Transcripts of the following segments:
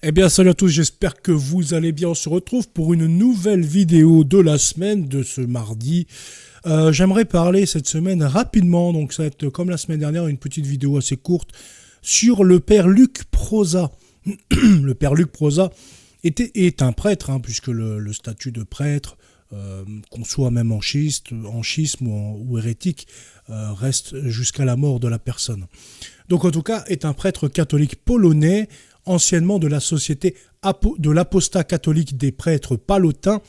Eh bien salut à tous, j'espère que vous allez bien. On se retrouve pour une nouvelle vidéo de la semaine de ce mardi. J'aimerais parler cette semaine rapidement, donc ça va être comme la semaine dernière, une petite vidéo assez courte sur le père Luc Prosa. Le père Luc Prosa est un prêtre, puisque le statut de prêtre, qu'on soit même en schisme ou hérétique, reste jusqu'à la mort de la personne. Donc en tout cas, est un prêtre catholique polonais, anciennement de la société de l'apostat catholique des prêtres palotins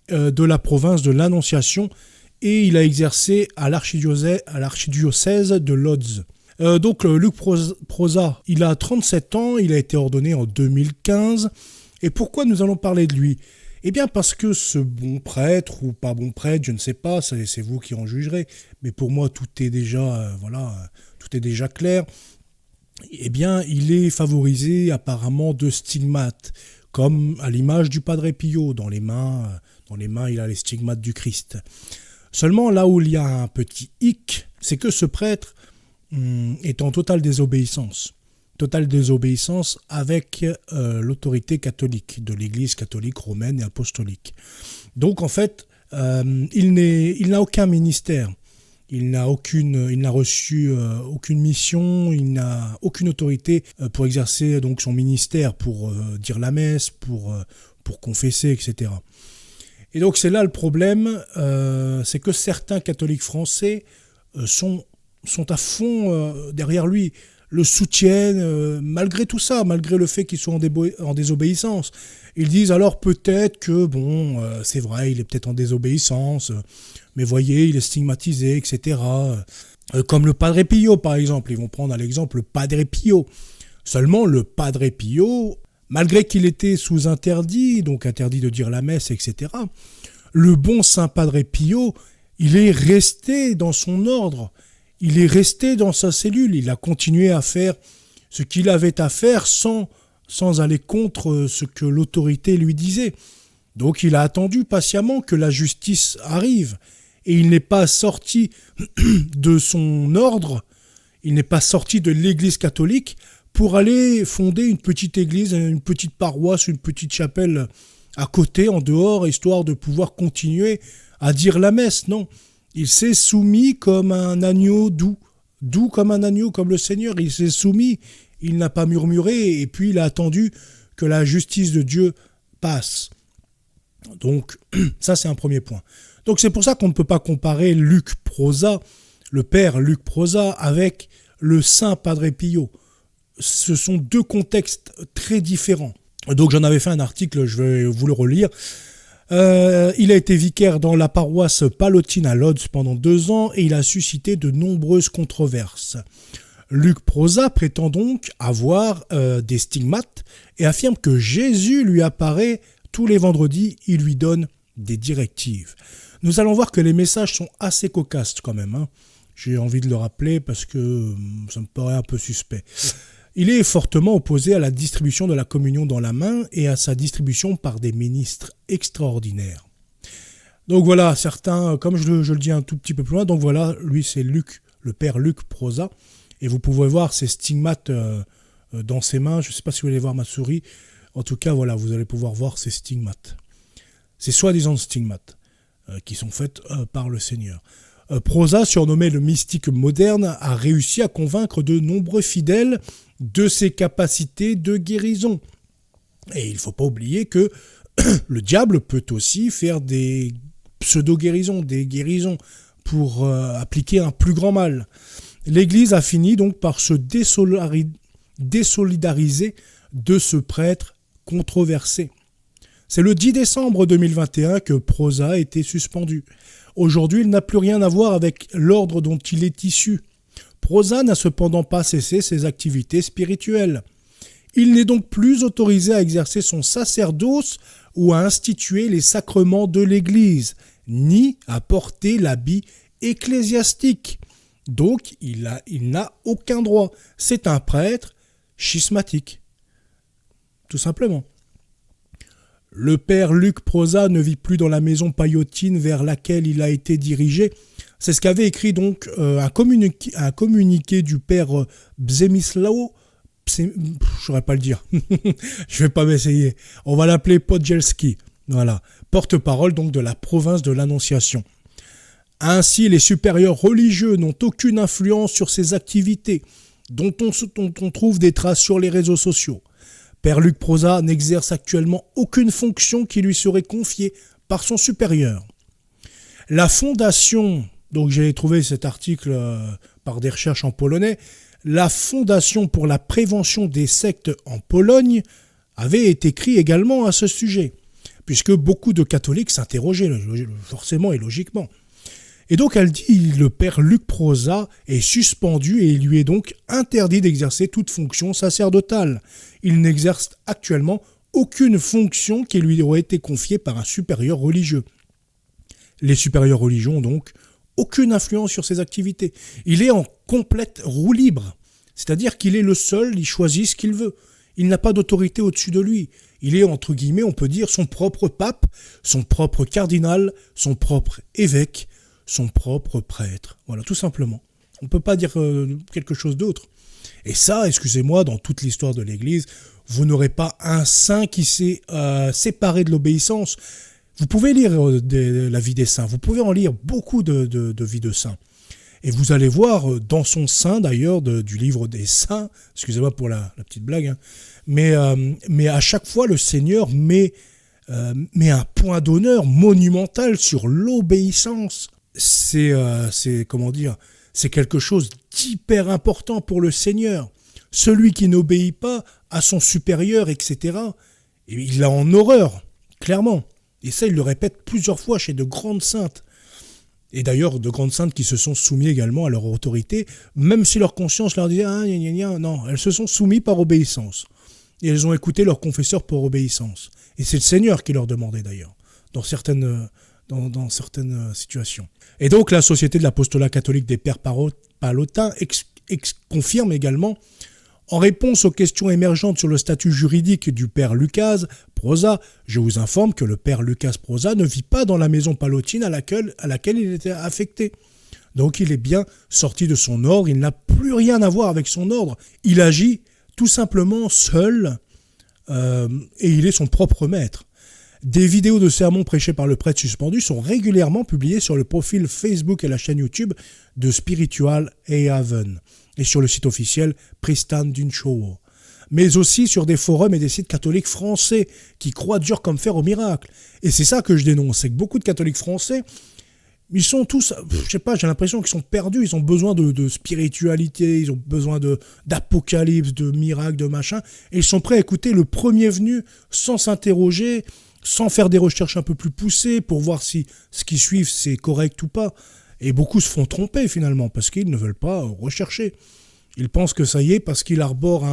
de la province de l'Annonciation, et il a exercé à l'archidiocèse de Lodz. Donc Luc Prosa, il a 37 ans, il a été ordonné en 2015. Et pourquoi nous allons parler de lui ? Eh bien parce que ce bon prêtre, ou pas bon prêtre, je ne sais pas, c'est vous qui en jugerez, mais pour moi tout est déjà, tout est déjà clair. Eh bien, il est favorisé apparemment de stigmates, comme à l'image du Padre Pio. Dans les mains, il a les stigmates du Christ. Seulement, là où il y a un petit hic, c'est que ce prêtre est en totale désobéissance. Totale désobéissance avec l'autorité catholique, de l'Église catholique romaine et apostolique. Donc, en fait, il n'a aucun ministère. Il n'a reçu aucune mission, il n'a aucune autorité pour exercer donc son ministère, pour dire la messe, pour confesser, etc. Et donc c'est là le problème, c'est que certains catholiques français sont à fond derrière lui, le soutiennent malgré tout ça, malgré le fait qu'ils soient en désobéissance. Ils disent alors peut-être que, c'est vrai, il est peut-être en désobéissance, mais voyez, il est stigmatisé, etc. Comme le Padre Pio, par exemple. Ils vont prendre à l'exemple le Padre Pio. Seulement, le Padre Pio, malgré qu'il était sous interdit, donc interdit de dire la messe, etc., le bon Saint Padre Pio, il est resté dans son ordre. Il est resté dans sa cellule. Il a continué à faire ce qu'il avait à faire sans aller contre ce que l'autorité lui disait. Donc il a attendu patiemment que la justice arrive. Et il n'est pas sorti de son ordre, il n'est pas sorti de l'église catholique pour aller fonder une petite église, une petite paroisse, une petite chapelle à côté, en dehors, histoire de pouvoir continuer à dire la messe. Non, il s'est soumis comme un agneau doux comme un agneau, comme le Seigneur. Il s'est soumis, il n'a pas murmuré, et puis il a attendu que la justice de Dieu passe. Donc ça, c'est un premier point. Donc c'est pour ça qu'on ne peut pas comparer Luc Prosa, le père Luc Prosa, avec le saint Padre Pio. Ce sont deux contextes très différents. Donc j'en avais fait un article, je vais vous le relire. Il a été vicaire dans la paroisse palotine à Lodz pendant 2 ans et il a suscité de nombreuses controverses. Luc Prosa prétend donc avoir des stigmates et affirme que Jésus lui apparaît tous les vendredis, il lui donne des directives. Nous allons voir que les messages sont assez cocasses quand même. J'ai envie de le rappeler parce que ça me paraît un peu suspect. Il est fortement opposé à la distribution de la communion dans la main et à sa distribution par des ministres extraordinaires. Donc voilà, certains, comme je le dis un tout petit peu plus loin, donc voilà, lui c'est Luc, le père Luc Prosa, et vous pouvez voir ses stigmates dans ses mains. Je ne sais pas si vous allez voir ma souris. En tout cas, voilà, vous allez pouvoir voir ces stigmates. Ces soi-disant stigmates qui sont faits par le Seigneur. Prosa, surnommé le mystique moderne, a réussi à convaincre de nombreux fidèles de ses capacités de guérison. Et il ne faut pas oublier que le diable peut aussi faire des pseudo-guérisons, des guérisons pour appliquer un plus grand mal. L'Église a fini donc par se désolidariser de ce prêtre controversé. C'est le 10 décembre 2021 que Prosa a été suspendu. Aujourd'hui, il n'a plus rien à voir avec l'ordre dont il est issu. Prosa n'a cependant pas cessé ses activités spirituelles. Il n'est donc plus autorisé à exercer son sacerdoce ou à instituer les sacrements de l'Église, ni à porter l'habit ecclésiastique. Donc, il n'a aucun droit. C'est un prêtre schismatique, tout simplement. Le père Luc Prosa ne vit plus dans la maison payotine vers laquelle il a été dirigé. C'est ce qu'avait écrit donc un communiqué du père Przemysław je saurais pas le dire. Je vais pas m'essayer. On va l'appeler Podjelski. Voilà. Porte-parole donc de la province de l'Annonciation. Ainsi, les supérieurs religieux n'ont aucune influence sur ses activités, dont on trouve des traces sur les réseaux sociaux. Père Luc Prosa n'exerce actuellement aucune fonction qui lui serait confiée par son supérieur. La fondation, donc j'ai trouvé cet article par des recherches en polonais, la Fondation pour la prévention des sectes en Pologne avait écrit également à ce sujet, puisque beaucoup de catholiques s'interrogeaient, forcément et logiquement. Et donc elle dit, le père Luc Prosa est suspendu et il lui est donc interdit d'exercer toute fonction sacerdotale. Il n'exerce actuellement aucune fonction qui lui aurait été confiée par un supérieur religieux. Les supérieurs religieux ont donc aucune influence sur ses activités. Il est en complète roue libre, c'est-à-dire qu'il est le seul, il choisit ce qu'il veut. Il n'a pas d'autorité au-dessus de lui. Il est, entre guillemets, on peut dire, son propre pape, son propre cardinal, son propre évêque, son propre prêtre. Voilà, tout simplement. On ne peut pas dire quelque chose d'autre. Et ça, excusez-moi, dans toute l'histoire de l'Église, vous n'aurez pas un saint qui s'est séparé de l'obéissance. Vous pouvez lire la vie des saints, vous pouvez en lire beaucoup de vies de saints. Et vous allez voir dans son sein d'ailleurs du livre des saints, excusez-moi pour la petite blague, hein, mais à chaque fois le Seigneur met un point d'honneur monumental sur l'obéissance. C'est comment dire, c'est quelque chose d'hyper important pour le Seigneur. Celui qui n'obéit pas à son supérieur, etc., il l'a en horreur, clairement. Et ça, il le répète plusieurs fois chez de grandes saintes. Et d'ailleurs, de grandes saintes qui se sont soumises également à leur autorité, même si leur conscience leur disait « Ah, gna, gna, gna », non, elles se sont soumises par obéissance. Et elles ont écouté leur confesseur par obéissance. Et c'est le Seigneur qui leur demandait d'ailleurs, dans certaines situations. Et donc, la Société de l'apostolat catholique des Pères Pallottins confirme également, en réponse aux questions émergentes sur le statut juridique du père Lucas Prosa, je vous informe que le père Lucas Prosa ne vit pas dans la maison pallottine à laquelle il était affecté. Donc il est bien sorti de son ordre, il n'a plus rien à voir avec son ordre. Il agit tout simplement seul et il est son propre maître. Des vidéos de sermons prêchés par le prêtre suspendu sont régulièrement publiées sur le profil Facebook et la chaîne YouTube de Spiritual Haven et sur le site officiel Pristan Dunchowo, mais aussi sur des forums et des sites catholiques français qui croient dur comme fer au miracle. Et c'est ça que je dénonce, c'est que beaucoup de catholiques français, ils sont tous, je sais pas, j'ai l'impression qu'ils sont perdus, ils ont besoin de spiritualité, ils ont besoin d'apocalypse, de miracles, de machin, et ils sont prêts à écouter le premier venu sans s'interroger, sans faire des recherches un peu plus poussées pour voir si ce qu'ils suivent c'est correct ou pas. Et beaucoup se font tromper finalement parce qu'ils ne veulent pas rechercher. Ils pensent que ça y est parce qu'il arbore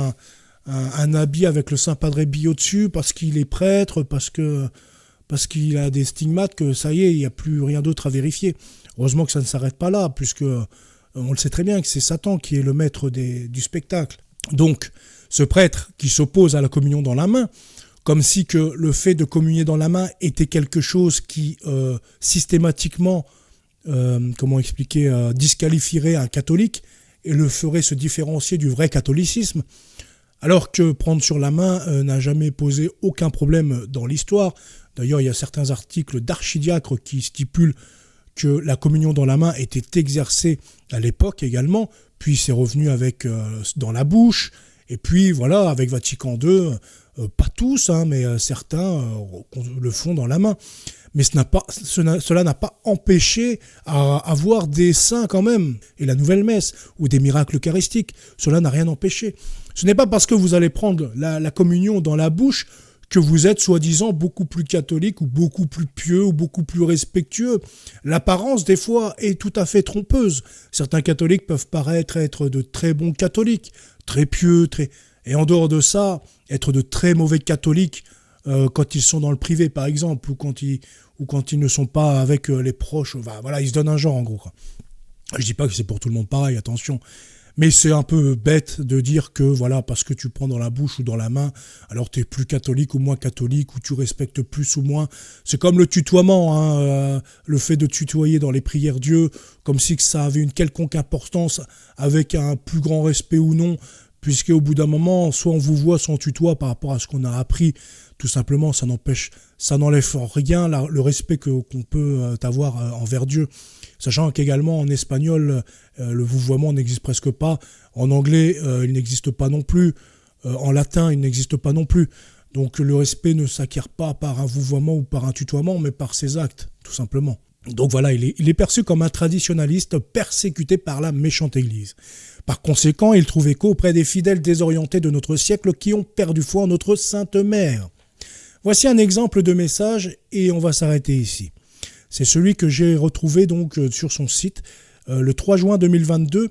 un habit avec le Saint Padre Pio dessus, parce qu'il est prêtre, parce qu'il a des stigmates, que ça y est, il n'y a plus rien d'autre à vérifier. Heureusement que ça ne s'arrête pas là, puisque on le sait très bien que c'est Satan qui est le maître du spectacle. Donc, ce prêtre qui s'oppose à la communion dans la main, comme si que le fait de communier dans la main était quelque chose qui systématiquement disqualifierait un catholique et le ferait se différencier du vrai catholicisme, alors que prendre sur la main n'a jamais posé aucun problème dans l'histoire. D'ailleurs, il y a certains articles d'archidiacres qui stipulent que la communion dans la main était exercée à l'époque également, puis c'est revenu avec dans la bouche, et puis voilà, avec Vatican II, pas tous, hein, mais certains le font dans la main. Mais cela n'a pas empêché à avoir des saints quand même, et la nouvelle messe, ou des miracles eucharistiques. Cela n'a rien empêché. Ce n'est pas parce que vous allez prendre la communion dans la bouche que vous êtes soi-disant beaucoup plus catholique, ou beaucoup plus pieux, ou beaucoup plus respectueux. L'apparence, des fois, est tout à fait trompeuse. Certains catholiques peuvent paraître être de très bons catholiques, très pieux, et en dehors de ça, être de très mauvais catholiques quand ils sont dans le privé, par exemple, ou quand ils ne sont pas avec les proches. Voilà, ils se donnent un genre, en gros, quoi. Je dis pas que c'est pour tout le monde pareil, attention. Mais c'est un peu bête de dire que, voilà, parce que tu prends dans la bouche ou dans la main, alors tu es plus catholique ou moins catholique, ou tu respectes plus ou moins. C'est comme le tutoiement, hein, le fait de tutoyer dans les prières Dieu, comme si que ça avait une quelconque importance avec un plus grand respect ou non, puisqu'au bout d'un moment, soit on vous voit, soit on tutoie par rapport à ce qu'on a appris. Tout simplement, ça n'enlève en rien le respect qu'on peut avoir envers Dieu. Sachant qu'également en espagnol, le vouvoiement n'existe presque pas. En anglais, il n'existe pas non plus. En latin, il n'existe pas non plus. Donc le respect ne s'acquiert pas par un vouvoiement ou par un tutoiement, mais par ses actes, tout simplement. Donc voilà, il est perçu comme un traditionnaliste persécuté par la méchante Église. Par conséquent, il trouve écho auprès des fidèles désorientés de notre siècle qui ont perdu foi en notre Sainte Mère. Voici un exemple de message et on va s'arrêter ici. C'est celui que j'ai retrouvé donc sur son site le 3 juin 2022.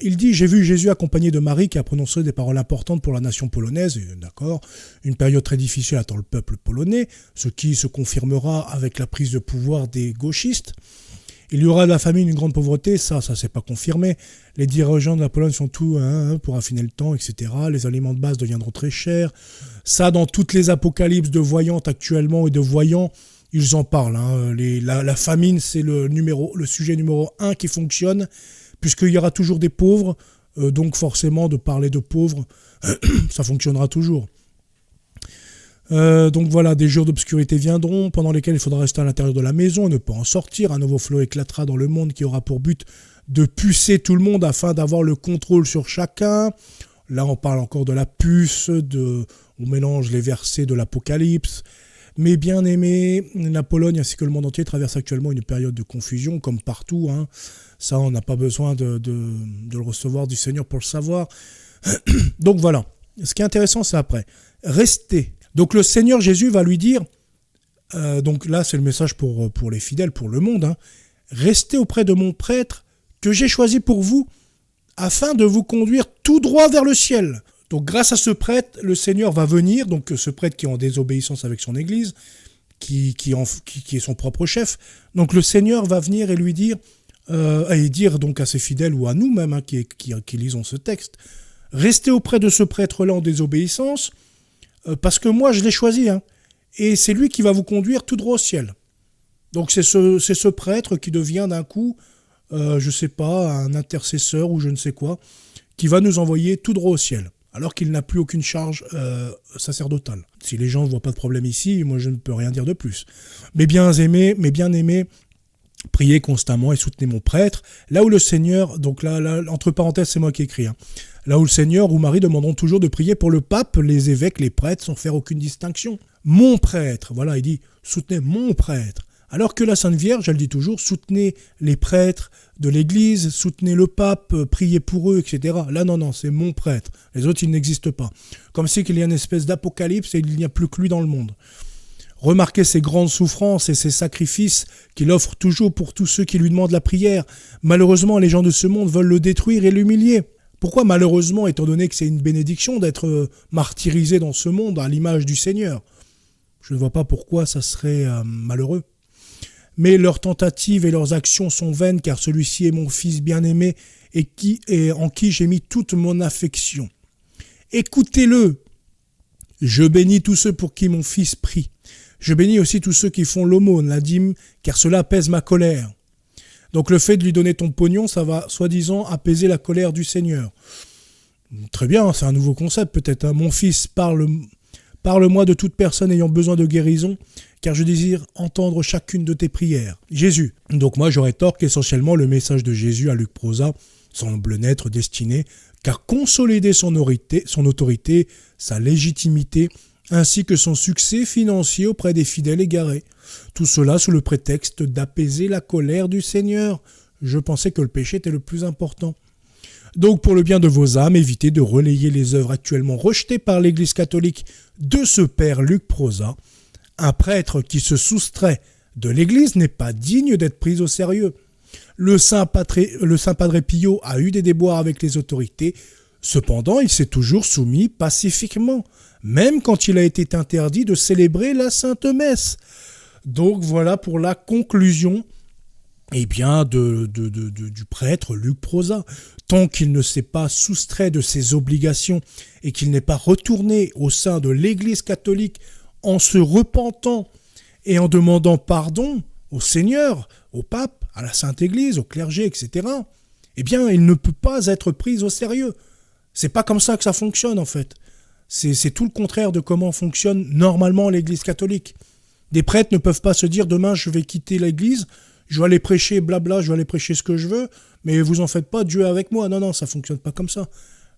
Il dit « J'ai vu Jésus accompagné de Marie qui a prononcé des paroles importantes pour la nation polonaise. » D'accord, une période très difficile attend le peuple polonais, ce qui se confirmera avec la prise de pouvoir des gauchistes. Il y aura de la famine, une grande pauvreté, ça c'est pas confirmé. Les dirigeants de la Pologne font tout pour affiner le temps, etc. Les aliments de base deviendront très chers. Ça, dans toutes les apocalypses de voyantes actuellement et de voyants, ils en parlent. La famine, c'est le sujet numéro 1 qui fonctionne, puisqu'il y aura toujours des pauvres, donc forcément de parler de pauvres, ça fonctionnera toujours. Donc voilà, des jours d'obscurité viendront, pendant lesquels il faudra rester à l'intérieur de la maison et ne pas en sortir. Un nouveau flot éclatera dans le monde qui aura pour but de pucer tout le monde afin d'avoir le contrôle sur chacun. Là, on parle encore de la puce, on mélange les versets de l'Apocalypse. Mais bien aimé, la Pologne ainsi que le monde entier traverse actuellement une période de confusion, comme partout. Ça, on n'a pas besoin de le recevoir du Seigneur pour le savoir. Donc voilà, ce qui est intéressant, c'est après. Restez. Donc le Seigneur Jésus va lui dire, donc là c'est le message pour les fidèles, pour le monde, restez auprès de mon prêtre que j'ai choisi pour vous, afin de vous conduire tout droit vers le ciel. Donc grâce à ce prêtre, le Seigneur va venir, donc ce prêtre qui est en désobéissance avec son Église, qui est son propre chef. Donc le Seigneur va venir et lui dire, et dire donc à ses fidèles ou à nous-mêmes qui lisons ce texte, restez auprès de ce prêtre-là en désobéissance, parce que moi je l'ai choisi, et c'est lui qui va vous conduire tout droit au ciel. Donc c'est ce prêtre qui devient d'un coup, je sais pas, un intercesseur ou je ne sais quoi, qui va nous envoyer tout droit au ciel, alors qu'il n'a plus aucune charge sacerdotale. Si les gens ne voient pas de problème ici, moi je ne peux rien dire de plus. Mes bien-aimés, priez constamment et soutenez mon prêtre. Là où le Seigneur, donc là entre parenthèses c'est moi qui écris, là où le Seigneur ou Marie demanderont toujours de prier pour le pape, les évêques, les prêtres, sans faire aucune distinction. Mon prêtre, voilà, il dit, soutenez mon prêtre. Alors que la Sainte Vierge, elle dit toujours, soutenez les prêtres de l'Église, soutenez le pape, priez pour eux, etc. Là, non, c'est mon prêtre. Les autres, ils n'existent pas. Comme si qu'il y a une espèce d'apocalypse et il n'y a plus que lui dans le monde. Remarquez ses grandes souffrances et ses sacrifices qu'il offre toujours pour tous ceux qui lui demandent la prière. Malheureusement, les gens de ce monde veulent le détruire et l'humilier. Pourquoi malheureusement, étant donné que c'est une bénédiction d'être martyrisé dans ce monde à l'image du Seigneur? Je ne vois pas pourquoi ça serait malheureux. Mais leurs tentatives et leurs actions sont vaines, car celui-ci est mon fils bien-aimé et en qui j'ai mis toute mon affection. Écoutez-le. Je bénis tous ceux pour qui mon fils prie. Je bénis aussi tous ceux qui font l'aumône, la dîme, car cela apaise ma colère. Donc le fait de lui donner ton pognon, ça va soi-disant apaiser la colère du Seigneur. Très bien, c'est un nouveau concept peut-être. Mon fils, parle-moi de toute personne ayant besoin de guérison, car je désire entendre chacune de tes prières. Jésus. Donc moi j'aurais tort qu'essentiellement le message de Jésus à Luc Prosa semble n'être destiné qu'à consolider son autorité, sa légitimité, ainsi que son succès financier auprès des fidèles égarés. Tout cela sous le prétexte d'apaiser la colère du Seigneur. Je pensais que le péché était le plus important. Donc pour le bien de vos âmes, évitez de relayer les œuvres actuellement rejetées par l'Église catholique de ce père Luc Prosa. Un prêtre qui se soustrait de l'Église n'est pas digne d'être pris au sérieux. Le Saint Padre Pio a eu des déboires avec les autorités, cependant il s'est toujours soumis pacifiquement, même quand il a été interdit de célébrer la Sainte Messe. Donc voilà pour la conclusion du prêtre Luc Prosa. Tant qu'il ne s'est pas soustrait de ses obligations et qu'il n'est pas retourné au sein de l'Église catholique en se repentant et en demandant pardon au Seigneur, au pape, à la Sainte Église, au clergé, etc., eh bien, il ne peut pas être pris au sérieux. C'est pas comme ça que ça fonctionne en fait. C'est tout le contraire de comment fonctionne normalement l'Église catholique. Des prêtres ne peuvent pas se dire demain je vais quitter l'Église, je vais aller prêcher blabla, je vais aller prêcher ce que je veux, mais vous en faites pas, Dieu est avec moi. Non, non, ça fonctionne pas comme ça.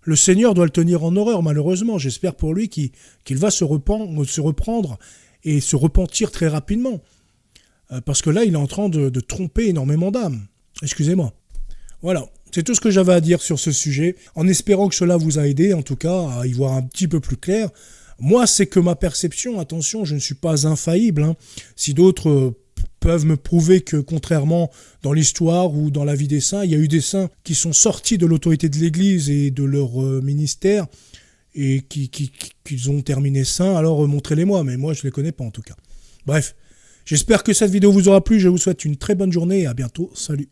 Le Seigneur doit le tenir en horreur, malheureusement. J'espère pour lui qu'il va se reprendre et se repentir très rapidement. Parce que là, il est en train de tromper énormément d'âmes. Excusez-moi. Voilà, c'est tout ce que j'avais à dire sur ce sujet, en espérant que cela vous a aidé, en tout cas, à y voir un petit peu plus clair. Moi, c'est que ma perception, attention, je ne suis pas infaillible. Si d'autres peuvent me prouver que, contrairement dans l'histoire ou dans la vie des saints, il y a eu des saints qui sont sortis de l'autorité de l'Église et de leur ministère, et qu'ils ont terminé saints, alors montrez-les-moi, mais moi je ne les connais pas en tout cas. Bref, j'espère que cette vidéo vous aura plu, je vous souhaite une très bonne journée et à bientôt, salut.